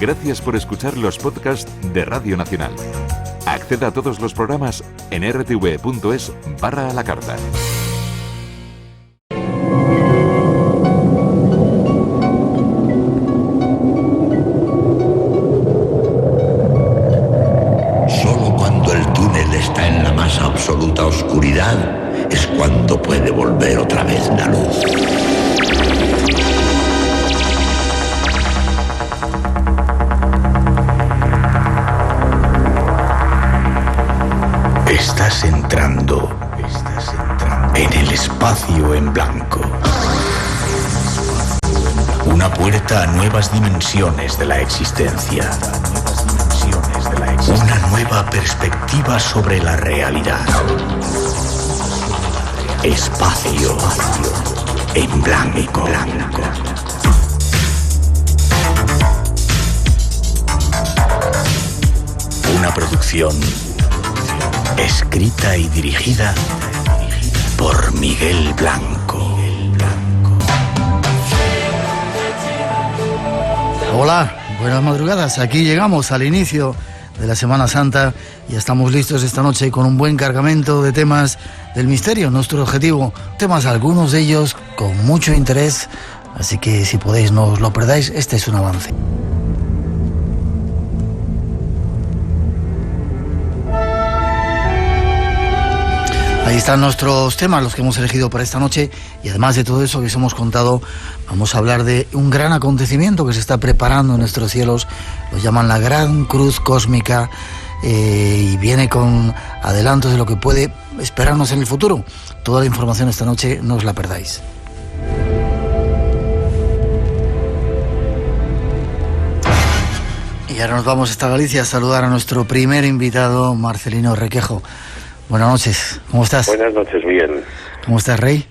Gracias por escuchar los podcasts de Radio Nacional. Acceda a todos los programas en rtv.es/a la carta. Solo cuando el túnel está en la más absoluta oscuridad es cuando puede volver otra vez la luz. Estás entrando en el espacio en blanco. Una puerta a nuevas dimensiones de la existencia. Una nueva perspectiva sobre la realidad. Espacio en blanco. Una producción escrita y dirigida por Miguel Blanco. Hola, buenas madrugadas. Aquí llegamos al inicio de la Semana Santa y estamos listos esta noche con un buen cargamento de temas del misterio. Nuestro objetivo, temas algunos de ellos con mucho interés, así que si podéis no os lo perdáis, este es un avance. Ahí están nuestros temas, los que hemos elegido para esta noche, y además de todo eso que os hemos contado, vamos a hablar de un gran acontecimiento que se está preparando en nuestros cielos, lo llaman la Gran Cruz Cósmica, y viene con adelantos de lo que puede esperarnos en el futuro. Toda la información esta noche, no os la perdáis. Y ahora nos vamos hasta Galicia a saludar a nuestro primer invitado, Marcelino Requejo. Buenas noches, ¿cómo estás? Buenas noches, Miguel. ¿Cómo estás, Rey?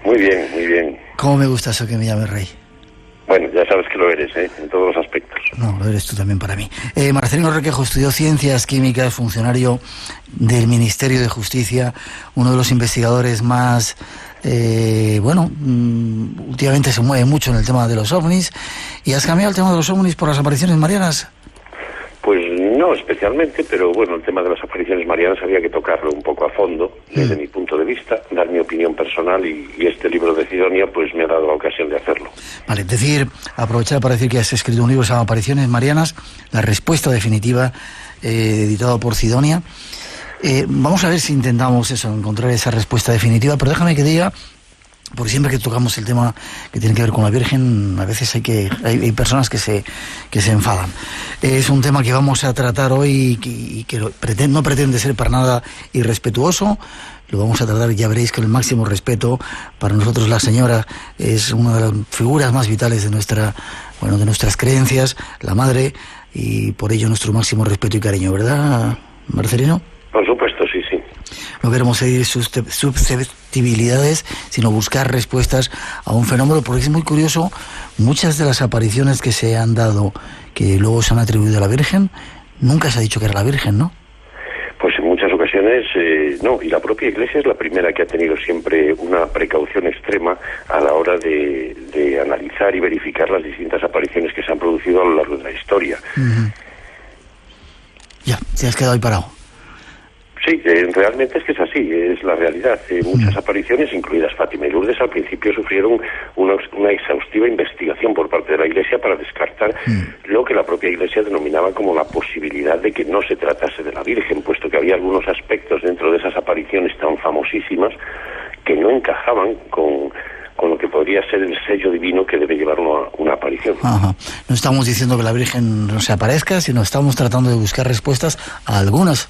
Muy bien, muy bien. ¿Cómo me gusta eso que me llame Rey? Bueno, ya sabes que lo eres, en todos los aspectos. No, lo eres tú también para mí. Marcelino Requejo estudió Ciencias Químicas, funcionario del Ministerio de Justicia, uno de los investigadores más... últimamente se mueve mucho en el tema de los ovnis. ¿Y has cambiado el tema de los ovnis por las apariciones marianas? Pues no especialmente, pero bueno, el tema de las apariciones marianas había que tocarlo un poco a fondo, desde mi punto de vista, dar mi opinión personal, y este libro de Sidonia pues me ha dado la ocasión de hacerlo. Vale, aprovechar para decir que has escrito un libro que se llama Apariciones Marianas, la respuesta definitiva, editado por Sidonia. Vamos a ver si intentamos encontrar esa respuesta definitiva, pero déjame que diga, porque siempre que tocamos el tema que tiene que ver con la Virgen, a veces hay personas que se enfadan. Es un tema que vamos a tratar hoy y que no pretende ser para nada irrespetuoso. Lo vamos a tratar, ya veréis, con el máximo respeto. Para nosotros la señora es una de las figuras más vitales de nuestras creencias, la madre, y por ello nuestro máximo respeto y cariño, ¿verdad, Marcelino? Por supuesto, sí. No queremos seguir susceptibilidades, sino buscar respuestas a un fenómeno, porque es muy curioso, muchas de las apariciones que se han dado, que luego se han atribuido a la Virgen, nunca se ha dicho que era la Virgen, ¿no? Pues en muchas ocasiones no, y la propia Iglesia es la primera que ha tenido siempre una precaución extrema a la hora de analizar y verificar las distintas apariciones que se han producido a lo largo de la historia. Uh-huh. Ya, te has quedado ahí parado. Sí, realmente es que es así, es la realidad. Muchas apariciones, incluidas Fátima y Lourdes, al principio sufrieron una exhaustiva investigación por parte de la Iglesia para descartar lo que la propia Iglesia denominaba como la posibilidad de que no se tratase de la Virgen, puesto que había algunos aspectos dentro de esas apariciones tan famosísimas que no encajaban con lo que podría ser el sello divino que debe llevar una aparición. Ajá. No estamos diciendo que la Virgen no se aparezca, sino estamos tratando de buscar respuestas a algunos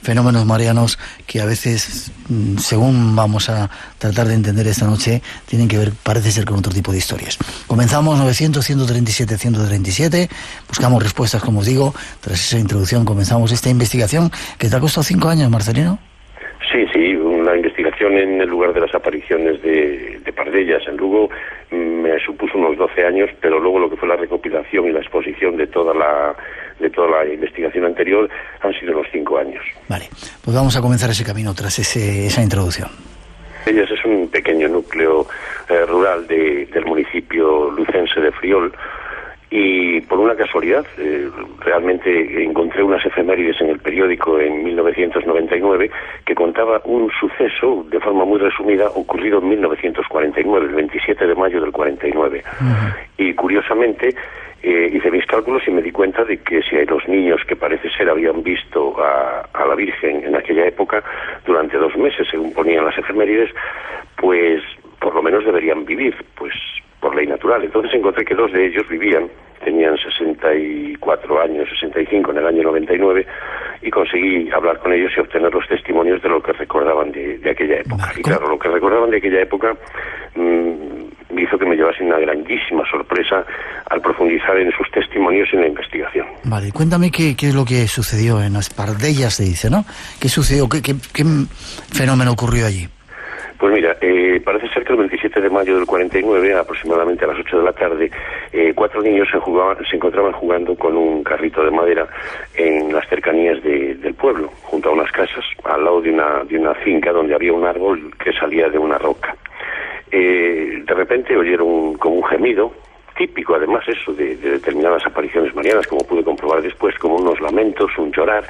fenómenos marianos que a veces, según vamos a tratar de entender esta noche, tienen que ver, parece ser, con otro tipo de historias. Comenzamos 900-137-137, buscamos respuestas, como os digo. Tras esa introducción comenzamos esta investigación que te ha costado 5 años, Marcelino. Sí, una investigación en el lugar de las apariciones de Pardellas en Lugo me supuso unos 12 años, pero luego lo que fue la recopilación y la exposición de toda la investigación anterior han sido unos 5 años. Vale, pues vamos a comenzar ese camino tras esa introducción. Pardellas es un pequeño núcleo rural del municipio lucense de Friol, Y por una casualidad, realmente encontré unas efemérides en el periódico en 1999 que contaba un suceso, de forma muy resumida, ocurrido en 1949, el 27 de mayo del 49. Y curiosamente hice mis cálculos y me di cuenta de que si hay los niños que parece ser habían visto a la Virgen en aquella época durante 2 meses, según ponían las efemérides, pues por lo menos deberían vivir, pues por ley natural. Entonces encontré que 2 de ellos vivían, tenían 64 años, 65 en el año 99, y conseguí hablar con ellos y obtener los testimonios de lo que recordaban de aquella época. Y claro, lo que recordaban de aquella época me hizo que me llevase una grandísima sorpresa al profundizar en sus testimonios y en la investigación. Vale, cuéntame qué es lo que sucedió en Aspardellas, se dice, ¿no? ¿Qué sucedió? ¿Qué fenómeno ocurrió allí? Pues mira, parece ser que el 27 de mayo del 49, aproximadamente a las 8 de la tarde, 4 niños se encontraban jugando con un carrito de madera en las cercanías del pueblo, junto a unas casas, al lado de una finca donde había un árbol que salía de una roca. De repente oyeron como un gemido, típico además eso de determinadas apariciones marianas, como pude comprobar después, como unos lamentos, un llorar.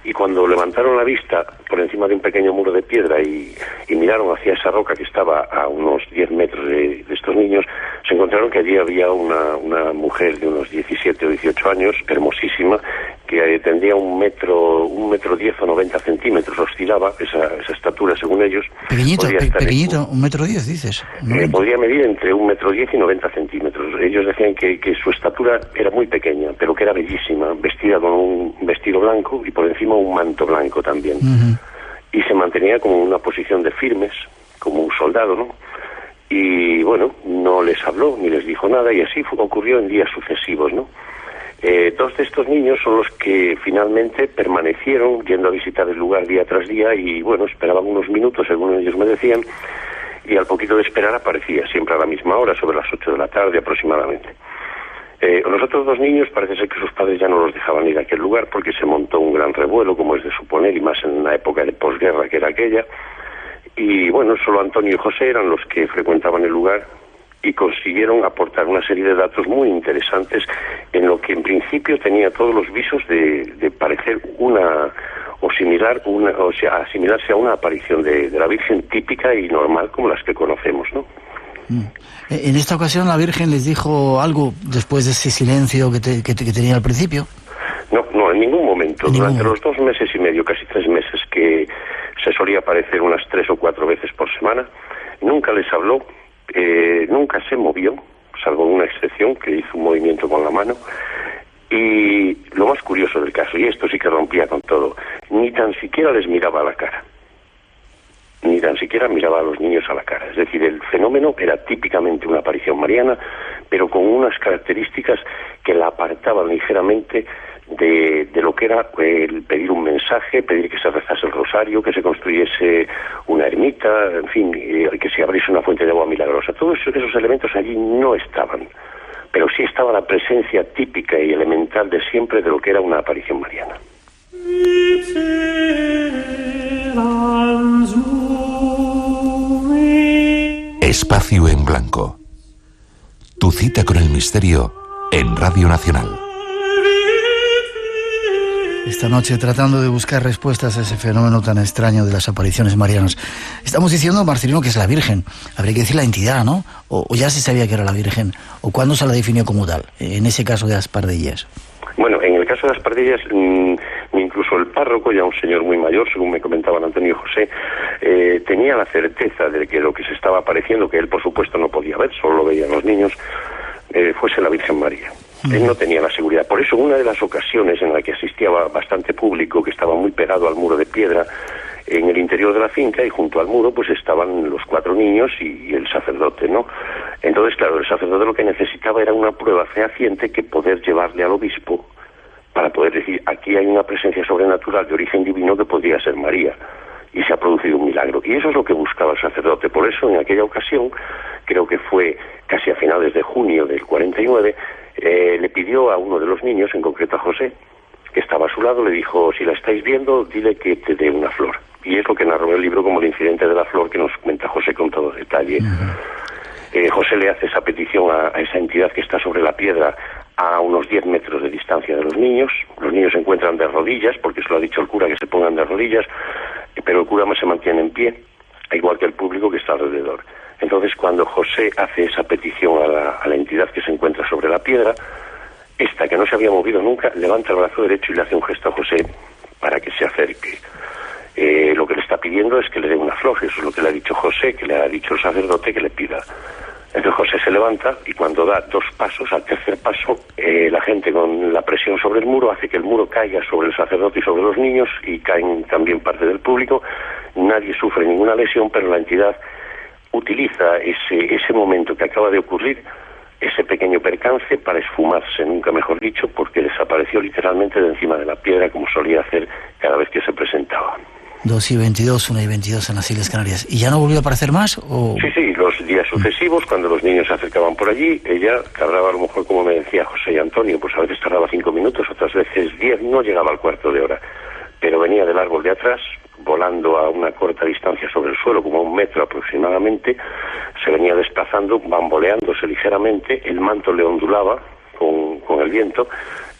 Y cuando levantaron la vista por encima de un pequeño muro de piedra y miraron hacia esa roca que estaba a unos 10 metros de estos niños, se encontraron que allí había una mujer de unos 17 o 18 años, hermosísima, que tendría 1,10 metros o 90 centímetros, oscilaba esa estatura según ellos. Pequeñito, 1,10 m, dices. Podría medir entre 1,10 metros y 90 centímetros. Ellos decían que su estatura era muy pequeña, pero que era bellísima, vestida con un vestido blanco y por encima un manto blanco también. Y se mantenía como en una posición de firmes, como un soldado, ¿no? Y bueno, no les habló ni les dijo nada, y así ocurrió en días sucesivos, ¿no? 2 de estos niños son los que finalmente permanecieron yendo a visitar el lugar día tras día y bueno, esperaban unos minutos, según ellos me decían, y al poquito de esperar aparecía, siempre a la misma hora, sobre las 8 de la tarde aproximadamente. Los otros 2 niños parece ser que sus padres ya no los dejaban ir a aquel lugar porque se montó un gran revuelo, como es de suponer, y más en una época de posguerra que era aquella. Y bueno, solo Antonio y José eran los que frecuentaban el lugar y consiguieron aportar una serie de datos muy interesantes en lo que en principio tenía todos los visos de parecer asimilarse a una aparición de la Virgen típica y normal como las que conocemos, ¿no? En esta ocasión la Virgen les dijo algo después de ese silencio que tenía al principio. No, en ningún momento. Durante los 2 meses y medio, casi 3 meses, que se solía aparecer unas 3 o 4 veces por semana, nunca les habló, nunca se movió, salvo una excepción que hizo un movimiento con la mano. Y lo más curioso del caso, y esto sí que rompía con todo, ni tan siquiera les miraba a la cara. Ni tan siquiera miraba a los niños a la cara. Es decir, el fenómeno era típicamente una aparición mariana, pero con unas características que la apartaban ligeramente de lo que era el pedir un mensaje, pedir que se rezase el rosario, que se construyese una ermita, en fin, que se abriese una fuente de agua milagrosa. Todos esos elementos allí no estaban, pero sí estaba la presencia típica y elemental de siempre de lo que era una aparición mariana. Espacio en Blanco. Tu cita con el misterio en Radio Nacional. Esta noche tratando de buscar respuestas a ese fenómeno tan extraño de las apariciones marianas. Estamos diciendo, Marcelino, que es la Virgen. Habría que decir la entidad, ¿no? O ya se sabía que era la Virgen. ¿O cuándo se la definió como tal? En ese caso de Aspardellas. Bueno, en el caso de Aspardellas, incluso el párroco, ya un señor muy mayor, según me comentaban Antonio y José, tenía la certeza de que lo que se estaba apareciendo, que él por supuesto no podía ver, solo lo veían los niños, fuese la Virgen María. Él no tenía la seguridad. Por eso, una de las ocasiones en la que asistía bastante público, que estaba muy pegado al muro de piedra, en el interior de la finca, y junto al muro pues estaban los 4 niños y el sacerdote, ¿no? Entonces, claro, el sacerdote lo que necesitaba era una prueba fehaciente que poder llevarle al obispo para poder decir, aquí hay una presencia sobrenatural de origen divino que podría ser María, y se ha producido un milagro. Y eso es lo que buscaba el sacerdote. Por eso, en aquella ocasión, creo que fue casi a finales de junio del 49, le pidió a uno de los niños, en concreto a José, que estaba a su lado, le dijo, si la estáis viendo, dile que te dé una flor. Y es lo que narró el libro como el incidente de la flor, que nos cuenta José con todo detalle. José le hace esa petición a esa entidad que está sobre la piedra a unos 10 metros de distancia de los niños se encuentran de rodillas, porque se lo ha dicho el cura que se pongan de rodillas, pero el cura se mantiene en pie, igual que el público que está alrededor. Entonces, cuando José hace esa petición a la entidad que se encuentra sobre la piedra, esta que no se había movido nunca, levanta el brazo derecho y le hace un gesto a José para que se acerque. Lo que le está pidiendo es que le dé una flor, eso es lo que le ha dicho José, que le ha dicho el sacerdote que le pida. Entonces José se levanta y cuando da 2 pasos, al tercer paso, la gente con la presión sobre el muro hace que el muro caiga sobre el sacerdote y sobre los niños, y caen también parte del público. Nadie sufre ninguna lesión, pero la entidad utiliza ese momento que acaba de ocurrir, ese pequeño percance, para esfumarse, nunca mejor dicho, porque desapareció literalmente de encima de la piedra, como solía hacer cada vez que se presentaba. 2:22, 1:22 en las Islas Canarias. ¿Y ya no volvió a aparecer más? ¿O? Sí, los días sucesivos, cuando los niños se acercaban por allí, ella tardaba, a lo mejor, como me decía José y Antonio, pues a veces tardaba 5 minutos, otras veces 10, no llegaba al cuarto de hora, pero venía del árbol de atrás, volando a una corta distancia sobre el suelo, como a 1 metro aproximadamente, se venía desplazando, bamboleándose ligeramente, el manto le ondulaba con el viento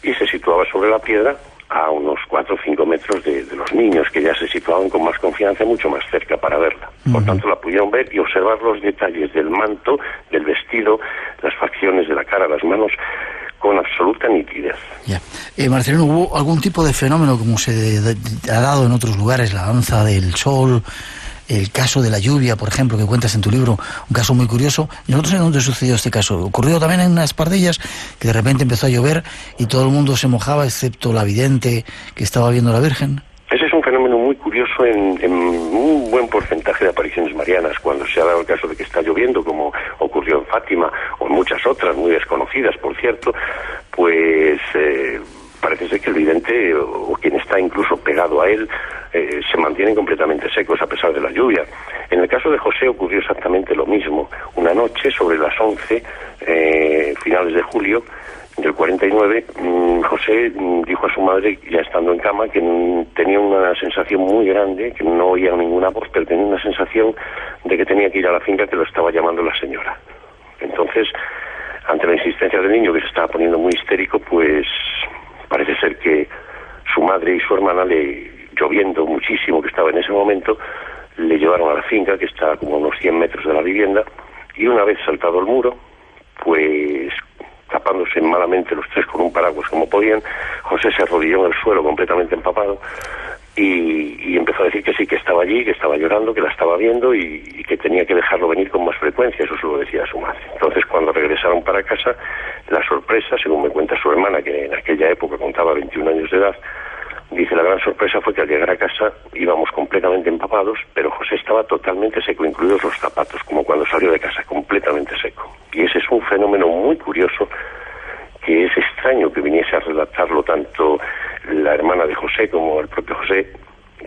y se situaba sobre la piedra a unos 4 o 5 metros de los niños, que ya se situaban con más confianza, mucho más cerca para verla. Por tanto, la pudieron ver y observar los detalles del manto, del vestido, las facciones de la cara, las manos, con absoluta nitidez. Ya. Marcelino, ¿hubo algún tipo de fenómeno como se ha dado en otros lugares, la danza del sol, el caso de la lluvia, por ejemplo, que cuentas en tu libro, un caso muy curioso? Yo no sé dónde sucedió este caso. Ocurrió también en unas Pardillas, que de repente empezó a llover y todo el mundo se mojaba, excepto la vidente que estaba viendo a la Virgen. Ese es un fenómeno muy curioso en un buen porcentaje de apariciones marianas, cuando se ha dado el caso de que está lloviendo, como ocurrió en Fátima, o en muchas otras, muy desconocidas, por cierto, pues parece ser que el vidente, o quien está incluso pegado a él, se mantienen completamente secos a pesar de la lluvia. En el caso de José ocurrió exactamente lo mismo. Una noche, sobre las 11, finales de julio del 49, José dijo a su madre, ya estando en cama, que tenía una sensación muy grande, que no oía ninguna voz, pero tenía una sensación de que tenía que ir a la finca, que lo estaba llamando la señora. Entonces, ante la insistencia del niño, que se estaba poniendo muy histérico, pues parece ser que su madre y su hermana, lloviendo muchísimo que estaba en ese momento, le llevaron a la finca, que está como a unos 100 metros de la vivienda, y una vez saltado el muro, pues tapándose malamente los tres con un paraguas como podían, José se arrodilló en el suelo completamente empapado y empezó a decir que sí, que estaba allí, que estaba llorando, que la estaba viendo y que tenía que dejarlo venir con más frecuencia. Eso se lo decía a su madre. Entonces, cuando regresaron para casa, la sorpresa, según me cuenta su hermana, que en aquella época contaba 21 años de edad, dice, la gran sorpresa fue que al llegar a casa íbamos completamente empapados, pero José estaba totalmente seco, incluidos los zapatos, como cuando salió de casa, completamente seco. Y ese es un fenómeno muy curioso, que es extraño que viniese a relatarlo tanto la hermana de José como el propio José,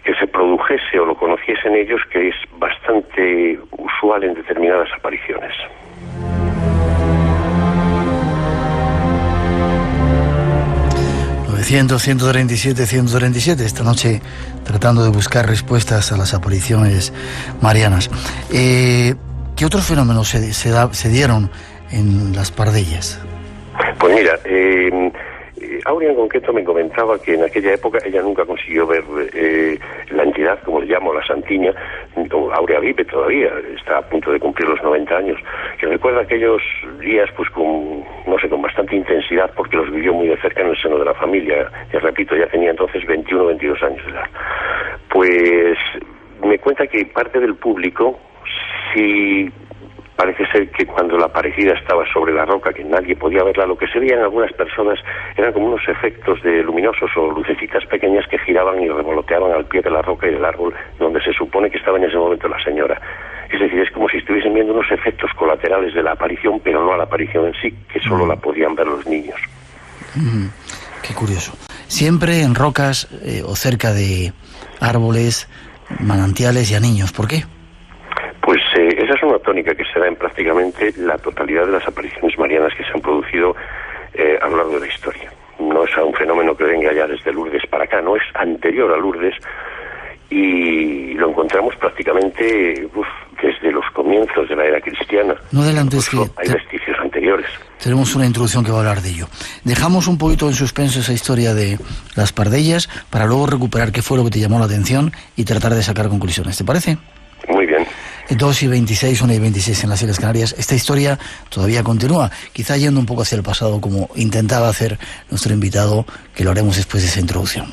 que se produjese o lo conociesen ellos, que es bastante usual en determinadas apariciones. ...900, 137, 137, esta noche tratando de buscar respuestas a las apariciones marianas. ¿Qué otros fenómenos se dieron en las Pardillas? Pues mira, Aurea en concreto me comentaba que en aquella época ella nunca consiguió ver la entidad, como le llamo, la Santiña. Aurea vive todavía, está a punto de cumplir los 90 años, que recuerda aquellos días pues con bastante intensidad, porque los vivió muy de cerca en el seno de la familia. Y repito, ya tenía entonces 21 o 22 años de edad. Pues me cuenta que parte del público sí parece ser que cuando la aparecida estaba sobre la roca, que nadie podía verla, lo que se veía en algunas personas eran como unos efectos de luminosos o lucecitas pequeñas que giraban y revoloteaban al pie de la roca y del árbol donde se supone que estaba en ese momento la señora. Es decir, es como si estuviesen viendo unos efectos colaterales de la aparición, pero no a la aparición en sí, que solo la podían ver los niños. Qué curioso. Siempre en rocas o cerca de árboles, manantiales y a niños. ¿Por qué? Pues esa es una tónica que se da en prácticamente la totalidad de las apariciones marianas que se han producido a lo largo de la historia. No es un fenómeno que venga ya desde Lourdes para acá, no, es anterior a Lourdes y lo encontramos prácticamente desde los comienzos de la era cristiana. No adelantes, hay vestigios anteriores. anteriores. Tenemos una introducción que va a hablar de ello. Dejamos un poquito en suspenso esa historia de las pardellas para luego recuperar qué fue lo que te llamó la atención y tratar de sacar conclusiones. ¿Te parece? Muy bien. 2:26, 1:26 en las Islas Canarias. Esta historia todavía continúa, quizá yendo un poco hacia el pasado, como intentaba hacer nuestro invitado, que lo haremos después de esa introducción.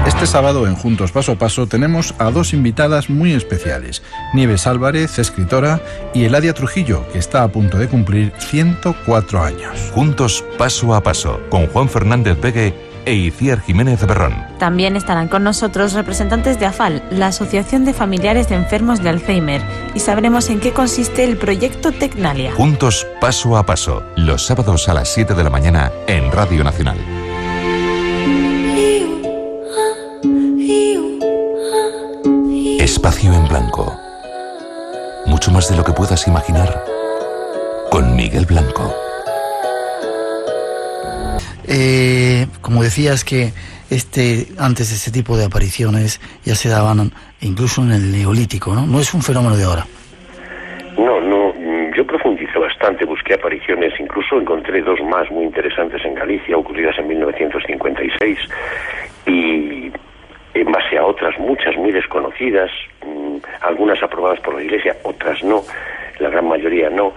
Este sábado en Juntos Paso a Paso tenemos a dos invitadas muy especiales, Nieves Álvarez, escritora, y Eladia Trujillo, que está a punto de cumplir 104 años. Juntos Paso a Paso, con Juan Fernández Vegue e Iciar Jiménez Berrón. También estarán con nosotros representantes de AFAL, la Asociación de Familiares de Enfermos de Alzheimer, y sabremos en qué consiste el proyecto Tecnalia. Juntos Paso a Paso, los sábados a las 7 de la mañana en Radio Nacional. Espacio en blanco. Mucho más de lo que puedas imaginar. Con Miguel Blanco. Como decías que antes este tipo de apariciones ya se daban incluso en el Neolítico, ¿no? No es un fenómeno de ahora. No, yo profundicé bastante, busqué apariciones, incluso encontré dos más muy interesantes en Galicia, ocurridas en 1956, y en base a otras muchas muy desconocidas, algunas aprobadas por la Iglesia, otras no, la gran mayoría no,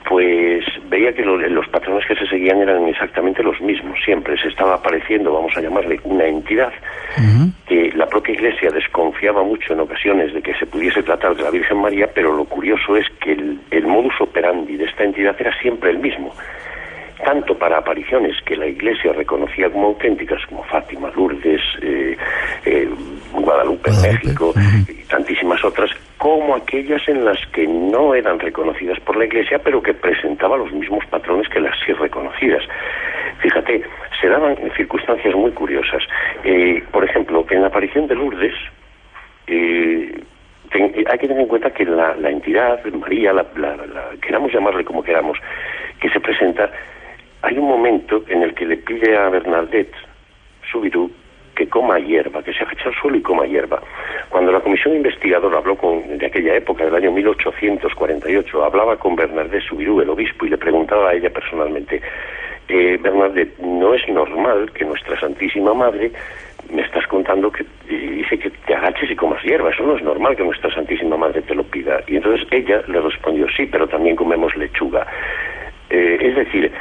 pues veía que los patrones que se seguían eran exactamente los mismos. Siempre se estaba apareciendo, vamos a llamarle, una entidad que la propia Iglesia desconfiaba mucho en ocasiones de que se pudiese tratar de la Virgen María, pero lo curioso es que el modus operandi de esta entidad era siempre el mismo. Tanto para apariciones que la Iglesia reconocía como auténticas, como Fátima, Lourdes, Guadalupe, México, y tantísimas otras, como aquellas en las que no eran reconocidas por la Iglesia, pero que presentaban los mismos patrones que las sí reconocidas. Fíjate, se daban circunstancias muy curiosas. Por ejemplo, en la aparición de Lourdes, hay que tener en cuenta que la entidad, María, queramos llamarle como queramos, que se presenta, hay un momento en el que le pide a Bernadette Soubirous que coma hierba, que se agache al suelo y coma hierba. Cuando la comisión investigadora habló de aquella época, del año 1848, hablaba con Bernadette Soubirous, el obispo, y le preguntaba a ella personalmente: Bernadette, no es normal que nuestra Santísima Madre, me estás contando que dice que te agaches y comas hierba, eso no es normal que nuestra Santísima Madre te lo pida. Y entonces ella le respondió: sí, pero también comemos lechuga. Es decir,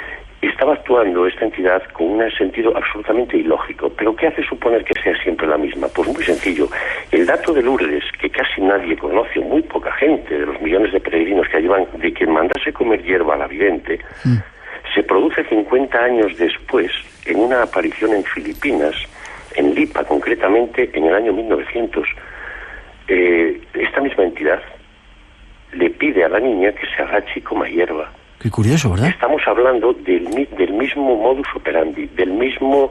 estaba actuando esta entidad con un sentido absolutamente ilógico. ¿Pero qué hace suponer que sea siempre la misma? Pues muy sencillo. El dato de Lourdes, que casi nadie conoce, muy poca gente, de los millones de peregrinos que llevan, de que mandase comer hierba a la vidente, se produce 50 años después, en una aparición en Filipinas, en Lipa concretamente, en el año 1900. Esta misma entidad le pide a la niña que se agache y coma hierba. Qué curioso, ¿verdad? Estamos hablando del mismo modus operandi, del mismo,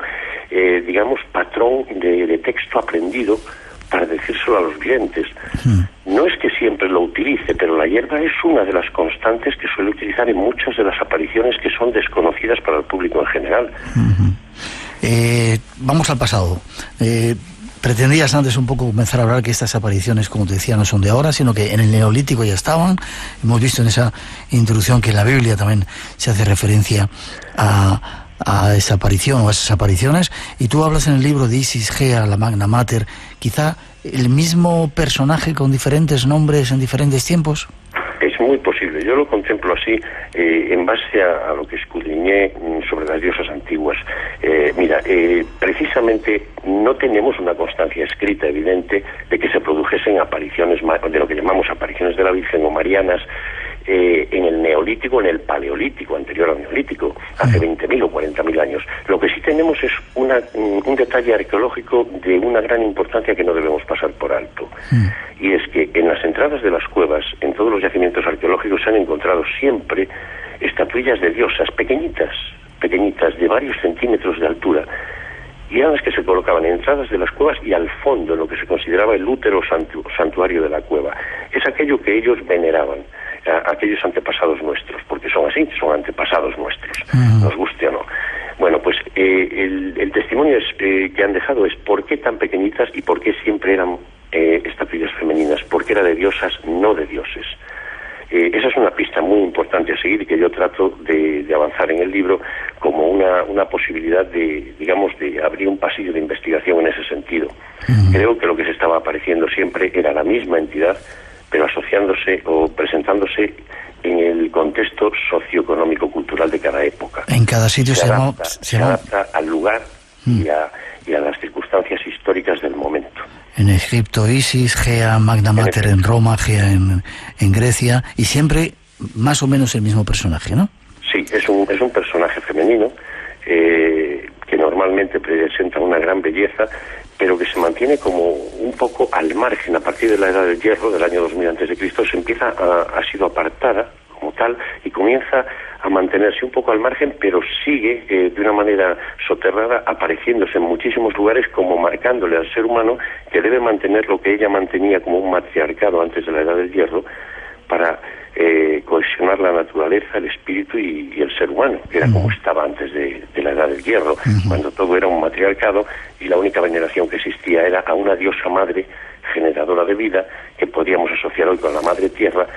digamos, patrón de texto aprendido para decírselo a los videntes. No es que siempre lo utilice, pero la hierba es una de las constantes que suele utilizar en muchas de las apariciones que son desconocidas para el público en general. Vamos al pasado. Pretendías antes un poco comenzar a hablar que estas apariciones, como te decía, no son de ahora, sino que en el Neolítico ya estaban. Hemos visto en esa introducción que en la Biblia también se hace referencia a esa aparición o a esas apariciones. Y tú hablas en el libro de Isis Gea, la Magna Mater, quizá el mismo personaje con diferentes nombres en diferentes tiempos. Es muy posible, yo lo contemplo así, en base a lo que escudriñé sobre las diosas antiguas. Precisamente no tenemos una constancia escrita evidente de que se produjesen apariciones, de lo que llamamos apariciones de la Virgen o marianas, en el Neolítico, en el Paleolítico, anterior al Neolítico, hace 20.000 o 40.000 años. Lo que sí tenemos es un detalle arqueológico de una gran importancia que no debemos pasar por alto. Y es que en las entradas de las cuevas, en todos los yacimientos arqueológicos, se han encontrado siempre estatuillas de diosas pequeñitas, de varios centímetros de altura, y eran las que se colocaban en entradas de las cuevas y al fondo, en lo que se consideraba el útero santuario de la cueva. Es aquello que ellos veneraban, aquellos antepasados nuestros, porque son así, son antepasados nuestros, nos guste o no. Bueno, pues el testimonio que han dejado es por qué tan pequeñitas y por qué siempre eran estatuillas femeninas, porque era de diosas, no de dioses. Esa es una pista muy importante a seguir y que yo trato de avanzar en el libro como una posibilidad de abrir un pasillo de investigación en ese sentido. Creo que lo que se estaba apareciendo siempre era la misma entidad, pero asociándose o presentándose en el contexto socioeconómico-cultural de cada época. En cada sitio se adapta al lugar y a las circunstancias históricas del momento. En Egipto Isis, Gea, Magna Mater en Roma, Gea en Grecia, y siempre más o menos el mismo personaje, ¿no? Sí, es un personaje femenino que normalmente presenta una gran belleza, pero que se mantiene como un poco al margen. A partir de la Edad del Hierro, del año 2000 a.C., ha sido apartada como tal y comienza a mantenerse un poco al margen, pero sigue de una manera soterrada, apareciéndose en muchísimos lugares, como marcándole al ser humano que debe mantener lo que ella mantenía como un matriarcado antes de la Edad del Hierro, para cohesionar la naturaleza, el espíritu y el ser humano, que era como estaba antes de la Edad del Hierro, cuando todo era un matriarcado y la única veneración que existía era a una diosa madre generadora de vida, que podríamos asociar hoy con la madre tierra,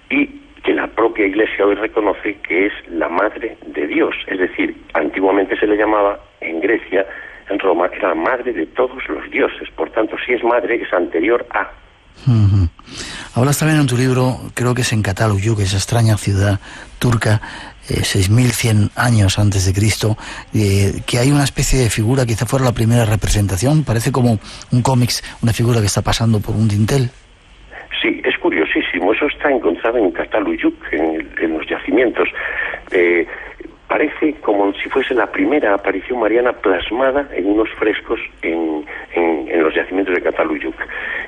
y que la propia Iglesia hoy reconoce que es la madre de Dios. Es decir, antiguamente se le llamaba, en Grecia, en Roma, era la madre de todos los dioses. Por tanto, si es madre, es anterior a. Hablas también en tu libro, creo que es en Cataluyuk, esa extraña ciudad turca, 6.100 años antes de Cristo, que hay una especie de figura, quizá fuera la primera representación, parece como un cómics, una figura que está pasando por un dintel. Sí, es curiosísimo. Eso está encontrado en Cataluyuk, en los yacimientos. Parece como si fuese la primera aparición mariana plasmada en unos frescos en los yacimientos de Cataluyuk.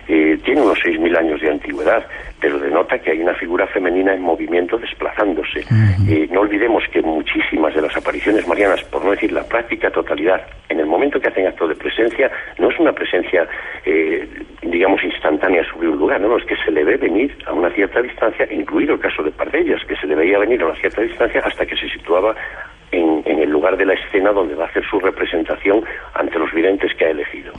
Tiene unos 6.000 años de antigüedad, pero denota que hay una figura femenina en movimiento desplazándose. No olvidemos que muchísimas de las apariciones marianas, por no decir la práctica totalidad, en el momento que hacen acto de presencia, no es una presencia, instantánea sobre un lugar, no, es que se le ve venir a una cierta distancia, incluido el caso de Pardellas, que se le veía venir a una cierta distancia hasta que se situaba en el lugar de la escena donde va a hacer su representación ante los videntes que ha elegido.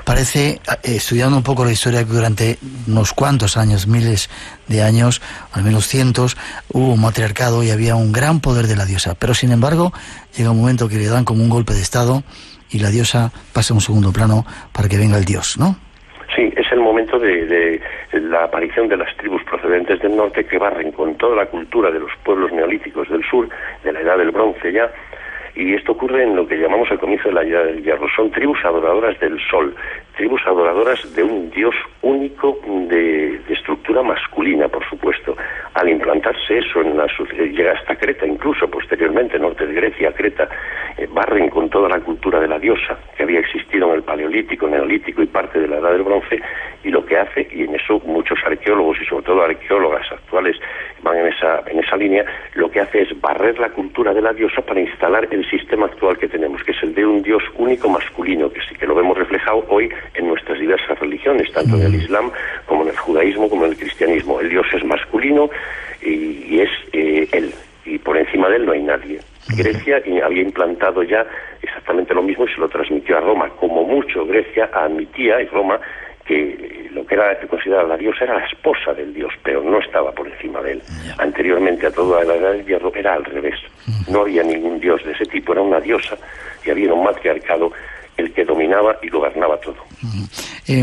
Parece, estudiando un poco la historia, que durante unos cuantos años, miles de años, al menos cientos, hubo un matriarcado y había un gran poder de la diosa, pero sin embargo llega un momento que le dan como un golpe de estado y la diosa pasa a un segundo plano para que venga el dios, ¿no? Sí, es el momento de la aparición de las tribus procedentes del norte que barren con toda la cultura de los pueblos neolíticos del sur, de la Edad del Bronce ya, y esto ocurre en lo que llamamos el comienzo de la Edad del Hierro. Son tribus adoradoras del sol, tribus adoradoras de un dios único de estructura masculina, por supuesto. Al implantarse eso llega hasta Creta, incluso posteriormente, norte de Grecia, Creta, barren con toda la cultura de la diosa que había existido en el Paleolítico, Neolítico y parte de la Edad del Bronce, y lo que hace, y en eso muchos arqueólogos y sobre todo arqueólogas actuales van en esa línea, lo que hace es barrer la cultura de la diosa para instalar el sistema actual que tenemos, que es el de un dios único masculino, que sí que lo vemos reflejado hoy en nuestras diversas religiones, tanto en el Islam como en el judaísmo como en el cristianismo. El dios es masculino y es él, y por encima de él no hay nadie. Grecia había implantado ya exactamente lo mismo y se lo transmitió a Roma. Como mucho, Grecia admitía, y Roma, que lo que era considerada la diosa era la esposa del dios, pero no estaba por encima de él. Anteriormente a toda la Edad del Hierro era al revés. No había ningún dios de ese tipo, era una diosa y había un matriarcado el que dominaba y gobernaba todo.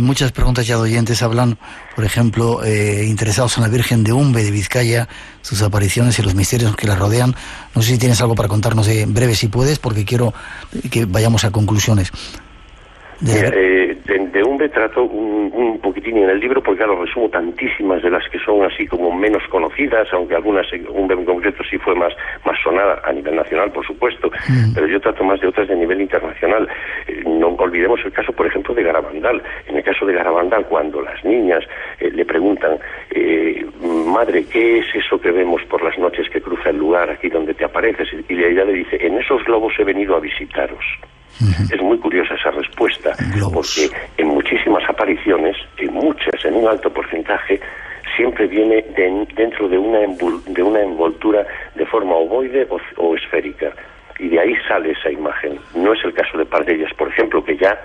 Muchas preguntas ya de oyentes hablan, por ejemplo, interesados en la Virgen de Umbe de Vizcaya, sus apariciones y los misterios que la rodean. No sé si tienes algo para contarnos en breve, si puedes, porque quiero que vayamos a conclusiones. De Umbe trato un poquitín en el libro, porque claro, resumo tantísimas de las que son así como menos conocidas, aunque algunas, Umbe en concreto sí fue más sonada a nivel nacional, por supuesto, pero yo trato más de otras de nivel internacional. No olvidemos el caso, por ejemplo, de Garabandal. En el caso de Garabandal, cuando las niñas le preguntan, madre, ¿qué es eso que vemos por las noches que cruza el lugar aquí donde te apareces? Y ella le dice, en esos globos he venido a visitaros. Es muy curiosa esa respuesta, porque en muchísimas apariciones, en un alto porcentaje, siempre viene dentro de una envoltura de forma ovoide o esférica, y de ahí sale esa imagen. No es el caso de Pardellas, por ejemplo, que ya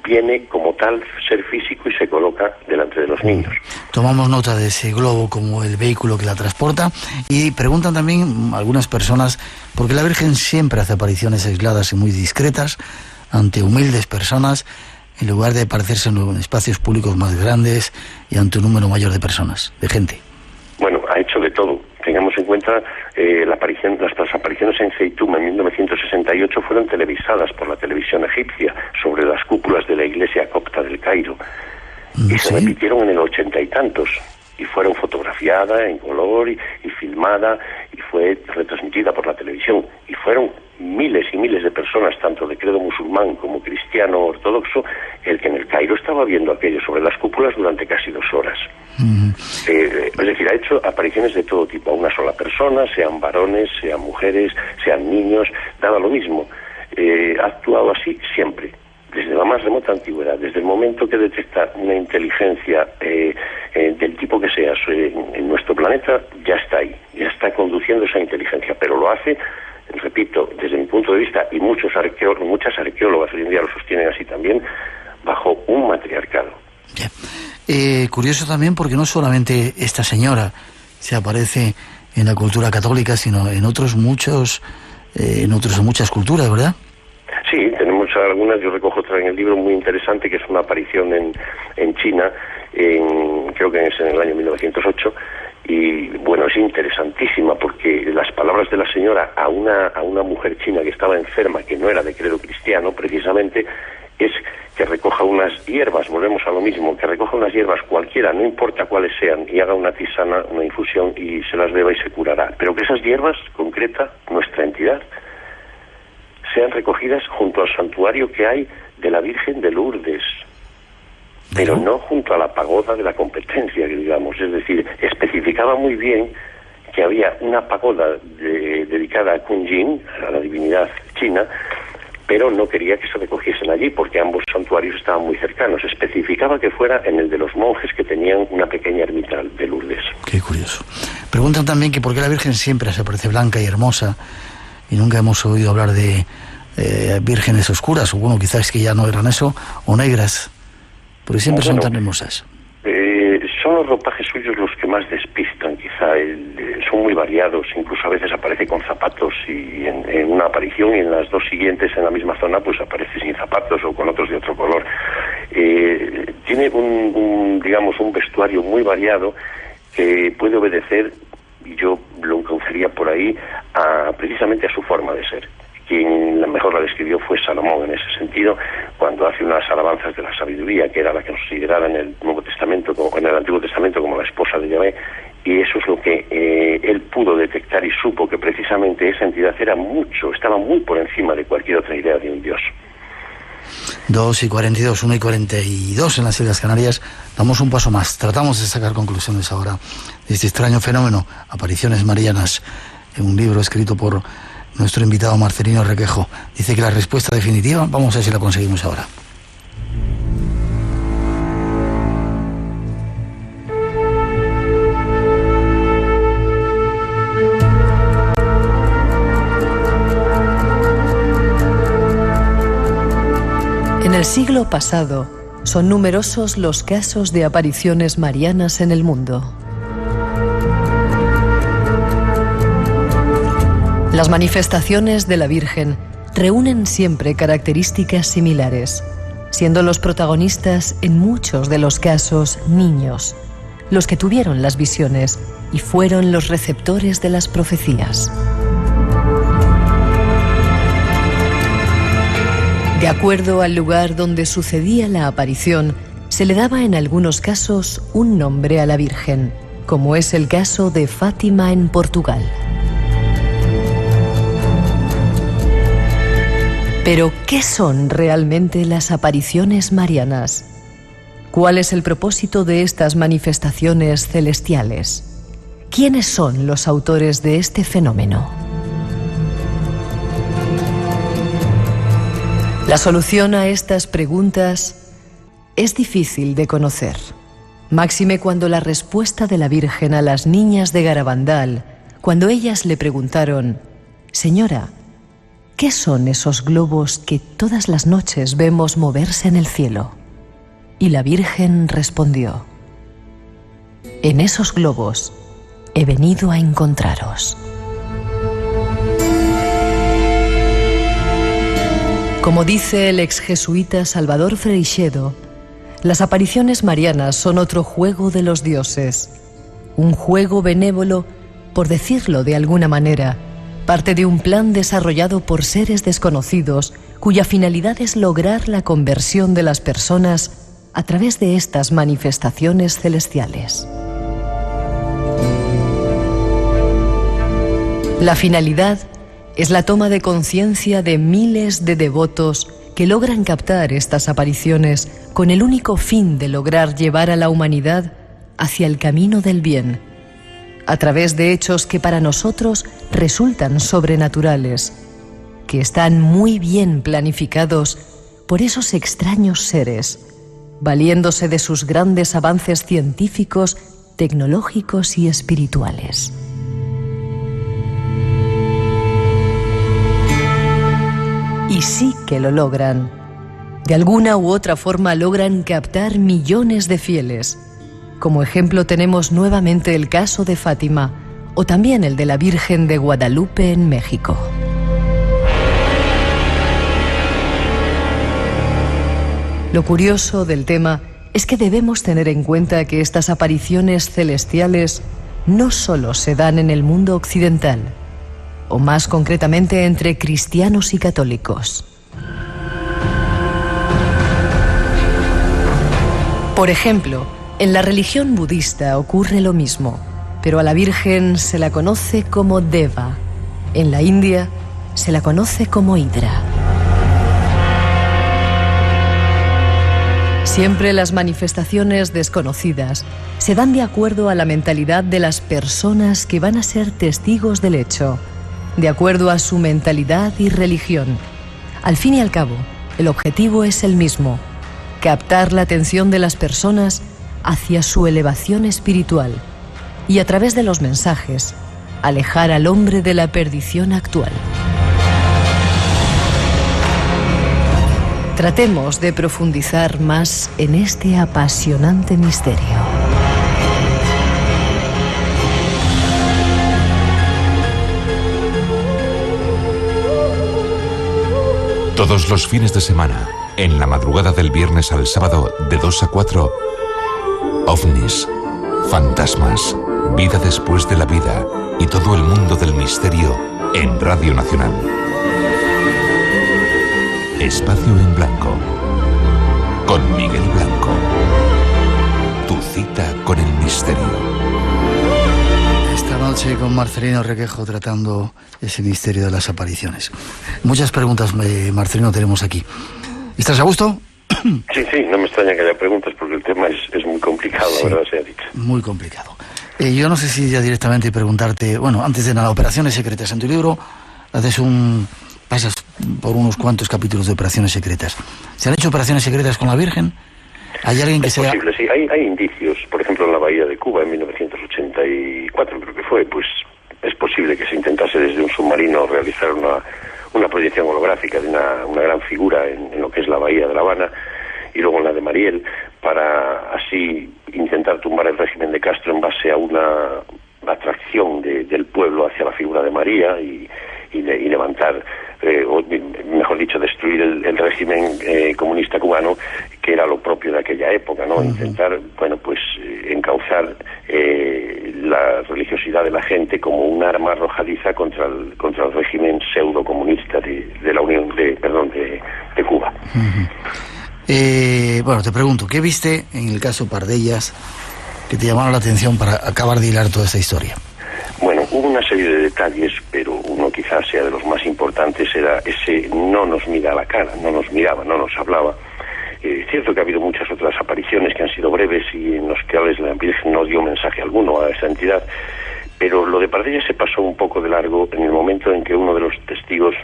viene como tal ser físico y se coloca delante de los niños. Tomamos nota de ese globo como el vehículo que la transporta, y preguntan también algunas personas por qué la Virgen siempre hace apariciones aisladas y muy discretas ante humildes personas en lugar de aparecerse en espacios públicos más grandes y ante un número mayor de personas, de gente. Bueno, ha hecho de todo. Tengamos en cuenta las apariciones en Zeitoun en 1968 fueron televisadas por la televisión egipcia sobre las cúpulas de la iglesia copta del Cairo. Y se repitieron en el 80 y tantos. Y fueron fotografiadas en color y filmada y fue retransmitida por la televisión. Y fueron miles y miles de personas, tanto de credo musulmán como cristiano ortodoxo, el que en el Cairo estaba viendo aquello sobre las cúpulas durante casi 2 horas. Es decir, ha hecho apariciones de todo tipo, a una sola persona, sean varones, sean mujeres, sean niños, daba lo mismo. Ha actuado así siempre, desde la más remota antigüedad, desde el momento que detecta una inteligencia del tipo que sea en nuestro planeta, ya está ahí, ya está conduciendo esa inteligencia, pero lo hace, repito, desde mi punto de vista, y muchas arqueólogas hoy en día lo sostienen así también, bajo un matriarcado. Bien. Curioso también porque no solamente esta señora se aparece en la cultura católica, sino en muchas culturas, ¿verdad? Sí, tenemos algunas, yo recojo otra en el libro muy interesante, que es una aparición en China, creo que es en el año 1908, y bueno, es interesantísima porque las palabras de la señora a una mujer china que estaba enferma, que no era de credo cristiano precisamente, es que recoja unas hierbas, volvemos a lo mismo, que recoja unas hierbas cualquiera, no importa cuáles sean, y haga una tisana, una infusión, y se las beba y se curará. Pero que esas hierbas, concreta nuestra entidad, sean recogidas junto al santuario que hay de la Virgen de Lourdes, pero no junto a la pagoda de la competencia, que digamos. Es decir, especificaba muy bien que había una pagoda dedicada a Kunjin, a la divinidad china, pero no quería que se recogiesen allí porque ambos santuarios estaban muy cercanos. Especificaba que fuera en el de los monjes, que tenían una pequeña ermita de Lourdes. Qué curioso. Preguntan también que por qué la Virgen siempre se aparece blanca y hermosa y nunca hemos oído hablar de vírgenes oscuras, o bueno, quizás que ya no eran eso, o negras, porque siempre son tan hermosas. Son los ropajes suyos los que más despistan, quizá. Son muy variados, incluso a veces aparece con zapatos, y en una aparición, y en las 2 siguientes en la misma zona pues aparece sin zapatos o con otros de otro color. Tiene un vestuario muy variado que puede obedecer, y yo lo encautaría por ahí, precisamente a su forma de ser. Quien mejor la describió fue Salomón en ese sentido, cuando hace unas alabanzas de la sabiduría, que era la considerada en el Nuevo Testamento, en el Antiguo Testamento, como la esposa de Yahvé, y eso es lo que él pudo detectar y supo que precisamente esa entidad estaba muy por encima de cualquier otra idea de un Dios. 2:42, 1:42 en las Islas Canarias. Damos un paso más. Tratamos de sacar conclusiones ahora de este extraño fenómeno, apariciones marianas, en un libro escrito por nuestro invitado Marcelino Requejo. Dice que la respuesta definitiva, vamos a ver si la conseguimos ahora. En el siglo pasado, son numerosos los casos de apariciones marianas en el mundo. Las manifestaciones de la Virgen reúnen siempre características similares, siendo los protagonistas en muchos de los casos niños, los que tuvieron las visiones y fueron los receptores de las profecías. De acuerdo al lugar donde sucedía la aparición, se le daba en algunos casos un nombre a la Virgen, como es el caso de Fátima en Portugal. Pero, ¿qué son realmente las apariciones marianas? ¿Cuál es el propósito de estas manifestaciones celestiales? ¿Quiénes son los autores de este fenómeno? La solución a estas preguntas es difícil de conocer, máxime cuando la respuesta de la Virgen a las niñas de Garabandal, cuando ellas le preguntaron: «Señora, ¿qué son esos globos que todas las noches vemos moverse en el cielo? Y la Virgen respondió: en esos globos he venido a encontraros. Como dice el ex jesuita Salvador Freixedo, las apariciones marianas son otro juego de los dioses, un juego benévolo, por decirlo de alguna manera, parte de un plan desarrollado por seres desconocidos cuya finalidad es lograr la conversión de las personas a través de estas manifestaciones celestiales. La finalidad es la toma de conciencia de miles de devotos que logran captar estas apariciones con el único fin de lograr llevar a la humanidad hacia el camino del bien, a través de hechos que para nosotros resultan sobrenaturales, que están muy bien planificados por esos extraños seres, valiéndose de sus grandes avances científicos, tecnológicos y espirituales. Y sí que lo logran. De alguna u otra forma logran captar millones de fieles. Como ejemplo tenemos nuevamente el caso de Fátima o también el de la Virgen de Guadalupe en México. Lo curioso del tema es que debemos tener en cuenta que estas apariciones celestiales no solo se dan en el mundo occidental, o más concretamente entre cristianos y católicos. Por ejemplo, en la religión budista ocurre lo mismo, pero a la Virgen se la conoce como Deva. En la India se la conoce como Hidra. Siempre las manifestaciones desconocidas se dan de acuerdo a la mentalidad de las personas que van a ser testigos del hecho, de acuerdo a su mentalidad y religión. Al fin y al cabo, el objetivo es el mismo: captar la atención de las personas hacia su elevación espiritual y a través de los mensajes, alejar al hombre de la perdición actual. Tratemos de profundizar más en este apasionante misterio. Todos los fines de semana, en la madrugada del viernes al sábado, de 2 a 4, ovnis, fantasmas, vida después de la vida y todo el mundo del misterio en Radio Nacional. Espacio en Blanco, con Miguel Blanco. Tu cita con el misterio. Esta noche con Marcelino Requejo tratando ese misterio de las apariciones. Muchas preguntas, Marcelino, tenemos aquí. ¿Estás a gusto? Sí, no me extraña que haya preguntas porque el tema es muy complicado, sí, la verdad sea dicha. Muy complicado. Yo no sé si ya directamente preguntarte, bueno, antes de nada, operaciones secretas. En tu libro pasas por unos cuantos capítulos de operaciones secretas. ¿Se han hecho operaciones secretas con la Virgen? ¿Hay alguien que sea...? Es posible, sí. Hay indicios. Por ejemplo, en la Bahía de Cuba, en 1984, creo que fue, pues es posible que se intentase desde un submarino realizar una proyección holográfica de una gran figura en lo que es la Bahía de La Habana y luego en la de Mariel, para así intentar tumbar el régimen de Castro en base a una atracción del pueblo hacia la figura de María y levantar, o mejor dicho, destruir el régimen comunista cubano, que era lo propio de aquella época, ¿no? Uh-huh. Intentar, bueno, pues encauzar la religiosidad de la gente como un arma arrojadiza contra el régimen pseudo comunista de la Unión de Cuba. Uh-huh. Bueno, te pregunto, ¿qué viste en el caso Pardellas que te llamaron la atención para acabar de hilar toda esta historia? Bueno, hubo una serie de detalles, pero uno quizás sea de los más importantes, era ese no nos mira a la cara, no nos miraba, no nos hablaba. Es cierto que ha habido muchas otras apariciones que han sido breves y en los que la Virgen no dio mensaje alguno a esa entidad, pero lo de Pardellas se pasó un poco de largo en el momento en que uno de los testigos,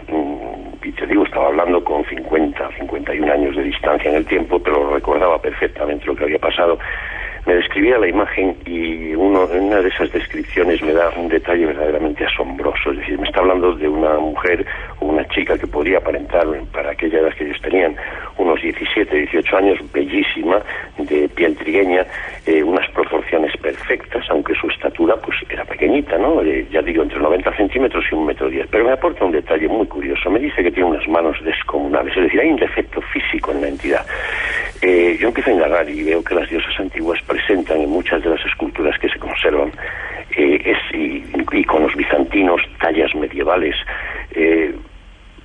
y te digo, estaba hablando con 51 años de distancia en el tiempo, pero recordaba perfectamente lo que había pasado. Me describía la imagen y en una de esas descripciones me da un detalle verdaderamente asombroso. Es decir, me está hablando de una mujer o una chica que podría aparentar para aquella edad que ellos tenían, unos 17, 18 años, bellísima, de piel trigueña, unas proporciones perfectas, aunque su estatura pues era pequeñita, ¿no? Ya digo, entre 90 centímetros y 1,10 m. Pero me aporta un detalle muy curioso. Me dice que tiene unas manos descomunales, es decir, hay un defecto físico en la entidad. Yo empiezo a indagar y veo que las diosas antiguas presentan en muchas de las esculturas que se conservan iconos bizantinos, tallas medievales,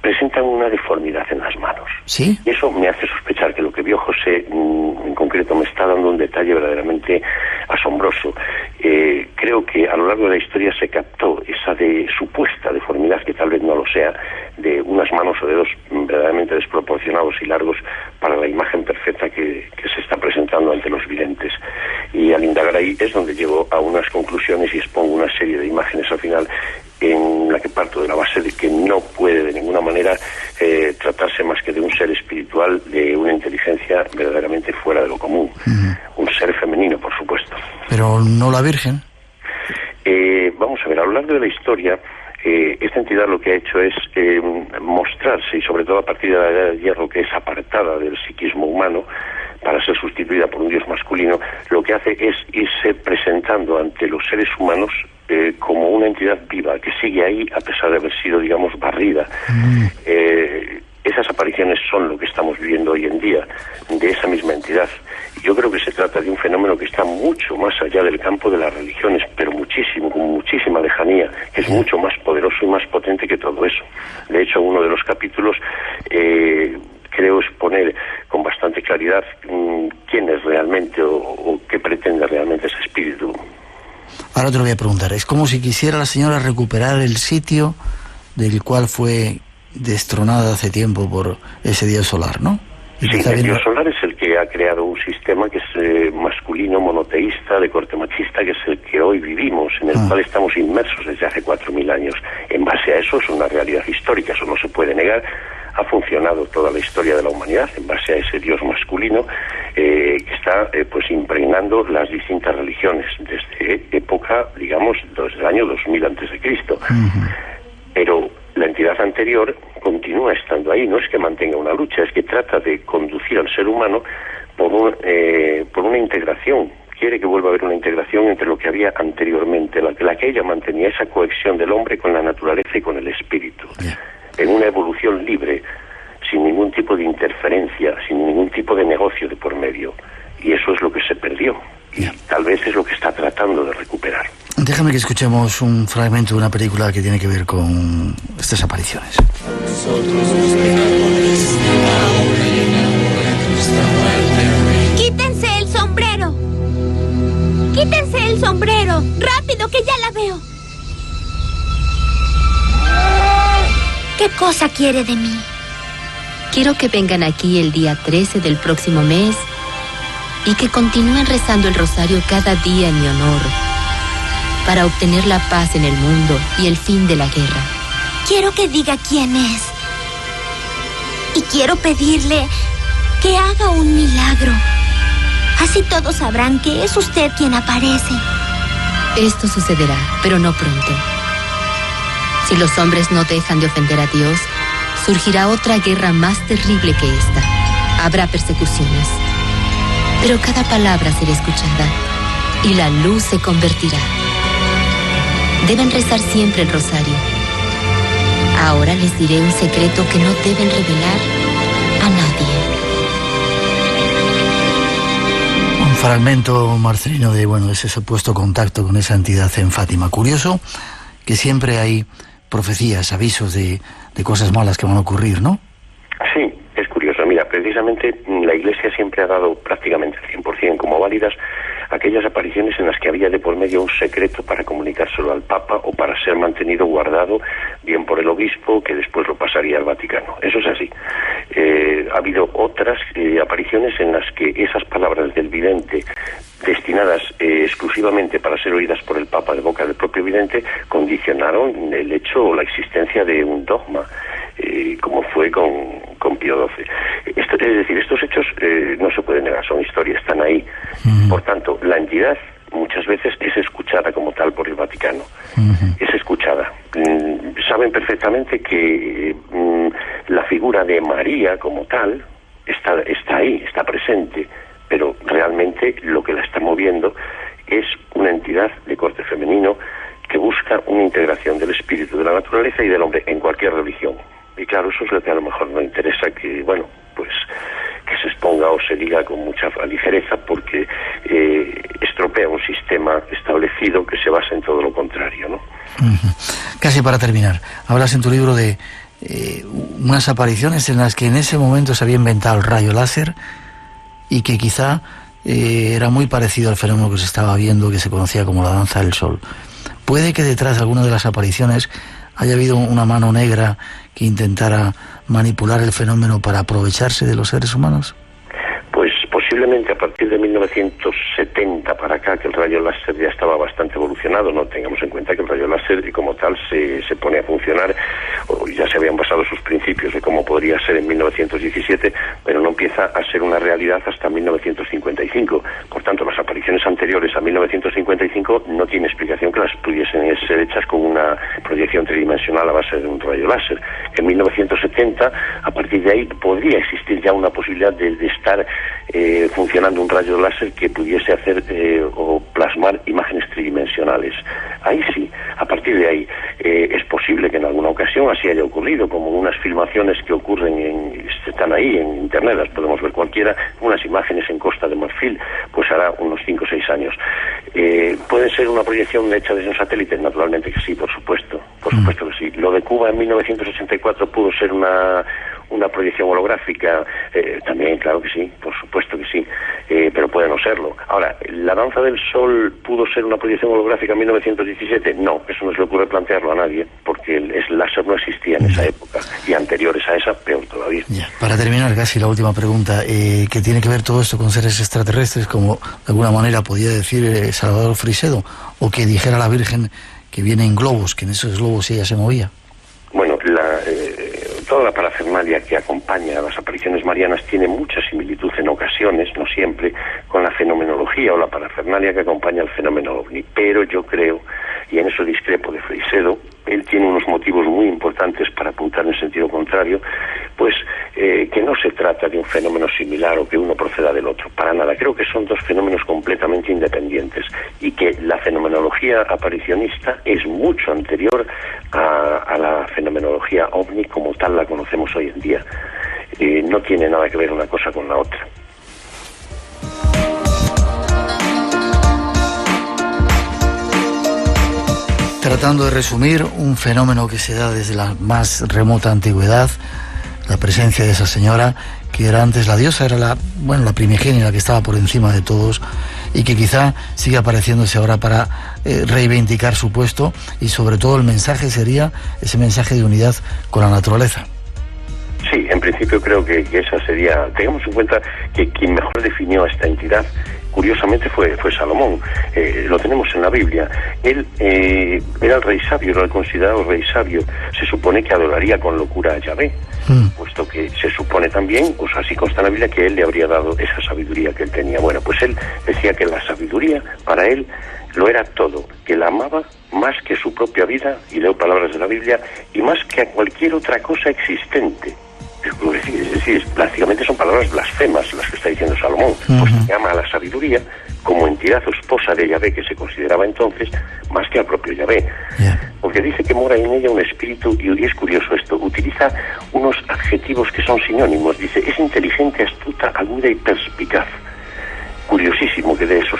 presentan una deformidad en las manos. ¿Sí? Y eso me hace sospechar que lo que vio José en concreto me está dando un detalle verdaderamente asombroso. Creo que a lo largo de la historia se captó esa supuesta deformidad, que tal vez no lo sea, de unas manos o dedos verdaderamente desproporcionados y largos para la imagen perfecta que se está presentando ante los videntes. Y al indagar ahí es donde llego a unas conclusiones y expongo una serie de imágenes al final, en la que parto de la base de que no puede de ninguna manera tratarse más que de un ser espiritual, de una inteligencia verdaderamente fuera de lo común. Un ser femenino, por supuesto. Pero no la Virgen. Vamos a ver, a lo largo de la historia, esta entidad lo que ha hecho es mostrarse, y sobre todo a partir de la Edad del Hierro, que es apartada del psiquismo humano para ser sustituida por un dios masculino, lo que hace es irse presentando ante los seres humanos como una entidad viva, que sigue ahí a pesar de haber sido, digamos, barrida. Esas apariciones son lo que estamos viviendo hoy en día, de esa misma entidad. Yo creo que se trata de un fenómeno que está mucho más allá del campo de las religiones, pero muchísimo, con muchísima lejanía, que es mucho más poderoso y más potente que todo eso. De hecho, uno de los capítulos creo exponer con bastante claridad quién es realmente o qué pretende realmente ese espíritu. Ahora te lo voy a preguntar. Es como si quisiera la señora recuperar el sitio del cual fue destronada hace tiempo por ese dios solar, ¿no? Sí, el dios solar es el que ha creado un sistema que es masculino, monoteísta, de corte machista, que es el que hoy vivimos, en el cual estamos inmersos desde hace 4.000 años. En base a eso es una realidad histórica, eso no se puede negar. Ha funcionado toda la historia de la humanidad en base a ese dios masculino que está pues impregnando las distintas religiones desde época, digamos, desde el año 2000 a.C. Pero la entidad anterior continúa estando ahí, no es que mantenga una lucha, es que trata de conducir al ser humano por una integración. Quiere que vuelva a haber una integración entre lo que había anteriormente, la que ella mantenía, esa cohesión del hombre con la naturaleza y con el espíritu, en una evolución libre, sin ningún tipo de interferencia, sin ningún tipo de negocio de por medio. Y eso es lo que se perdió, y tal vez es lo que está tratando de recuperar. Déjame que escuchemos un fragmento de una película que tiene que ver con estas apariciones. ¡Quítense el sombrero! ¡Quítense el sombrero! ¡Rápido, que ya la veo! ¿Qué cosa quiere de mí? Quiero que vengan aquí el día 13 del próximo mes y que continúen rezando el rosario cada día en mi honor, para obtener la paz en el mundo y el fin de la guerra. Quiero que diga quién es. Y quiero pedirle que haga un milagro. Así todos sabrán que es usted quien aparece. Esto sucederá, pero no pronto. Si los hombres no dejan de ofender a Dios, surgirá otra guerra más terrible que esta. Habrá persecuciones, pero cada palabra será escuchada y la luz se convertirá. Deben rezar siempre el rosario. Ahora les diré un secreto que no deben revelar a nadie. Un fragmento, Marcelino, de ese supuesto contacto con esa entidad en Fátima. Curioso que siempre hay profecías, avisos de cosas malas que van a ocurrir, ¿no? Sí, es curioso. Mira, precisamente la Iglesia siempre ha dado prácticamente el 100% como válidas aquellas apariciones en las que había de por medio un secreto para comunicárselo al Papa o para ser mantenido guardado bien por el obispo, que después lo pasaría al Vaticano. Eso es así. Ha habido otras apariciones en las que esas palabras del vidente, destinadas exclusivamente para ser oídas por el Papa de boca del propio vidente, condicionaron el hecho o la existencia de un dogma, como fue con Pío XII. Es decir, estos hechos no se pueden negar, son historia, están ahí. Por tanto, la entidad muchas veces es escuchada como tal por el Vaticano. Es escuchada. Saben perfectamente que La figura de María como tal está ahí, está presente, pero realmente lo que la está moviendo es una entidad de corte femenino que busca una integración del espíritu, de la naturaleza y del hombre en cualquier religión. Y claro, eso es lo que a lo mejor no interesa que, bueno, pues que se exponga o se diga con mucha ligereza, porque estropea un sistema establecido que se basa en todo lo contrario, ¿no? Casi para terminar, hablas en tu libro de unas apariciones en las que en ese momento se había inventado el rayo láser y que quizá era muy parecido al fenómeno que se estaba viendo, que se conocía como la danza del sol. ¿Puede que detrás de alguna de las apariciones haya habido una mano negra que intentara manipular el fenómeno para aprovecharse de los seres humanos? Pues posiblemente a partir de 1970 para acá, que el rayo láser ya estaba bastante evolucionado. No tengamos en cuenta que el rayo láser como tal se pone a funcionar, o ya se habían basado sus principios de cómo podría ser en 1917, pero no empieza a ser una realidad hasta 1955. Por tanto, las apariciones anteriores a 1955 no tiene explicación que las pudiesen ser hechas con una proyección tridimensional a base de un rayo láser. En 1970, a partir de ahí, podría existir ya una posibilidad de estar funcionando un rayo láser que pudiese hacer o plasmar imágenes tridimensionales. Ahí sí, a partir de ahí es posible que en alguna ocasión así haya ocurrido, como unas filmaciones que ocurren están ahí en internet, las podemos ver cualquiera, unas imágenes en Costa de Marfil, pues hará unos 5 o 6 años. ¿Puede ser una proyección hecha desde un satélite? Naturalmente que sí, por supuesto que sí. Lo de Cuba en 1984 pudo ser una proyección holográfica, también, claro que sí, por supuesto que sí, pero puede no serlo. Ahora, ¿la danza del sol pudo ser una proyección holográfica en 1917? No, eso no se le ocurre plantearlo a nadie, porque el láser no existía en esa época, y anteriores a esa, peor todavía. Ya. Para terminar, casi la última pregunta, ¿qué tiene que ver todo esto con seres extraterrestres, como de alguna manera podía decir Salvador Frisedo, o que dijera la Virgen que viene en globos, que en esos globos ella se movía? Bueno, toda la parafernalia que acompaña a las apariciones marianas tiene mucha similitud en ocasiones, no siempre, con la fenomenología o la parafernalia que acompaña al fenómeno ovni. Pero yo creo, y en eso discrepo de Frisedo, él tiene unos motivos muy importantes para apuntar en sentido contrario, pues que no se trata de un fenómeno similar o que uno proceda del otro, para nada. Creo que son dos fenómenos completamente independientes y que la fenomenología aparicionista es mucho anterior a la fenomenología ovni como tal la conocemos hoy en día. No tiene nada que ver una cosa con la otra. Tratando de resumir un fenómeno que se da desde la más remota antigüedad, la presencia de esa señora, que era antes la diosa, era la primigenia, la que estaba por encima de todos, y que quizá sigue apareciéndose ahora para reivindicar su puesto, y sobre todo el mensaje sería ese mensaje de unidad con la naturaleza. Sí, en principio creo que esa sería. Tengamos en cuenta que quien mejor definió a esta entidad, curiosamente, fue Salomón. Lo tenemos en la Biblia. Él era el rey sabio, era el considerado rey sabio. Se supone que adoraría con locura a Yahvé, puesto que se supone también, pues así consta en la Biblia, que él le habría dado esa sabiduría que él tenía. Bueno, pues él decía que la sabiduría para él lo era todo, que la amaba más que su propia vida, y leo palabras de la Biblia, y más que a cualquier otra cosa existente. Es decir, prácticamente son palabras blasfemas las que está diciendo Salomón, pues que ama a la sabiduría como entidad o esposa de Yahvé, que se consideraba entonces, más que al propio Yahvé. Porque dice que mora en ella un espíritu, y es curioso esto, utiliza unos adjetivos que son sinónimos. Dice, es inteligente, astuta, aguda y perspicaz. Curiosísimo que de eso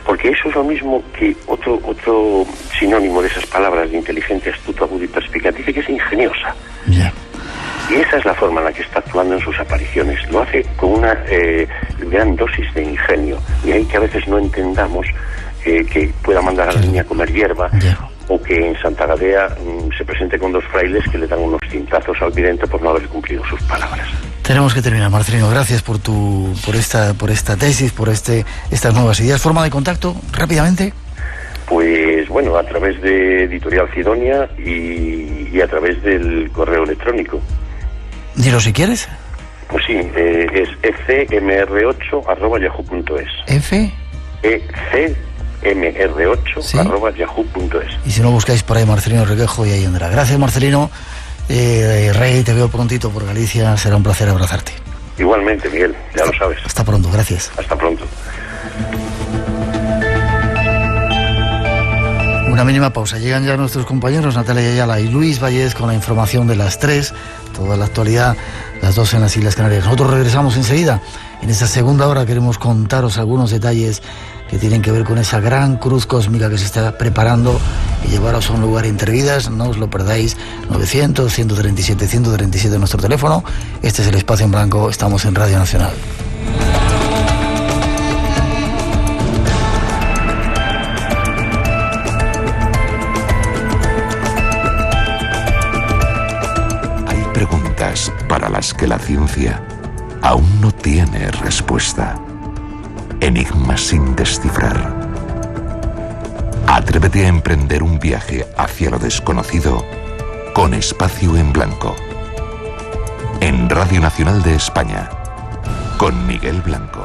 porque eso es lo mismo que otro sinónimo de esas palabras, de inteligente, astuta, aguda y perspicaz. Dice que es ingeniosa. Y esa es la forma en la que está actuando en sus apariciones. Lo hace con una gran dosis de ingenio. Y ahí que a veces no entendamos que pueda mandar a la niña a comer hierba, o que en Santa Gadea se presente con 2 frailes que le dan unos cintazos al vidente por no haber cumplido sus palabras. Tenemos que terminar, Marcelino. Gracias por esta tesis, por estas nuevas ideas. ¿Forma de contacto, rápidamente? Pues bueno, a través de Editorial Sidonia y a través del correo electrónico. Dilo si quieres. Pues sí, es ecmr8@yahoo.es. ecmr8@yahoo.es. Y si no, buscáis por ahí Marcelino Requejo y ahí andará. Gracias, Marcelino. Rey, te veo prontito por Galicia, será un placer abrazarte. Igualmente, Miguel, ya lo sabes. Hasta pronto, gracias. Hasta pronto. Una mínima pausa. Llegan ya nuestros compañeros Natalia Ayala y Luis Vallés con la información de las 3, toda la actualidad, las 2 en las Islas Canarias. Nosotros regresamos enseguida. En esta segunda hora queremos contaros algunos detalles que tienen que ver con esa gran cruz cósmica que se está preparando y llevaros a un lugar entre vidas. No os lo perdáis. 900-137-137 nuestro teléfono. Este es el Espacio en Blanco. Estamos en Radio Nacional. Hay preguntas para las que la ciencia aún no tiene respuesta. Enigmas sin descifrar. Atrévete a emprender un viaje hacia lo desconocido con Espacio en Blanco. En Radio Nacional de España, con Miguel Blanco.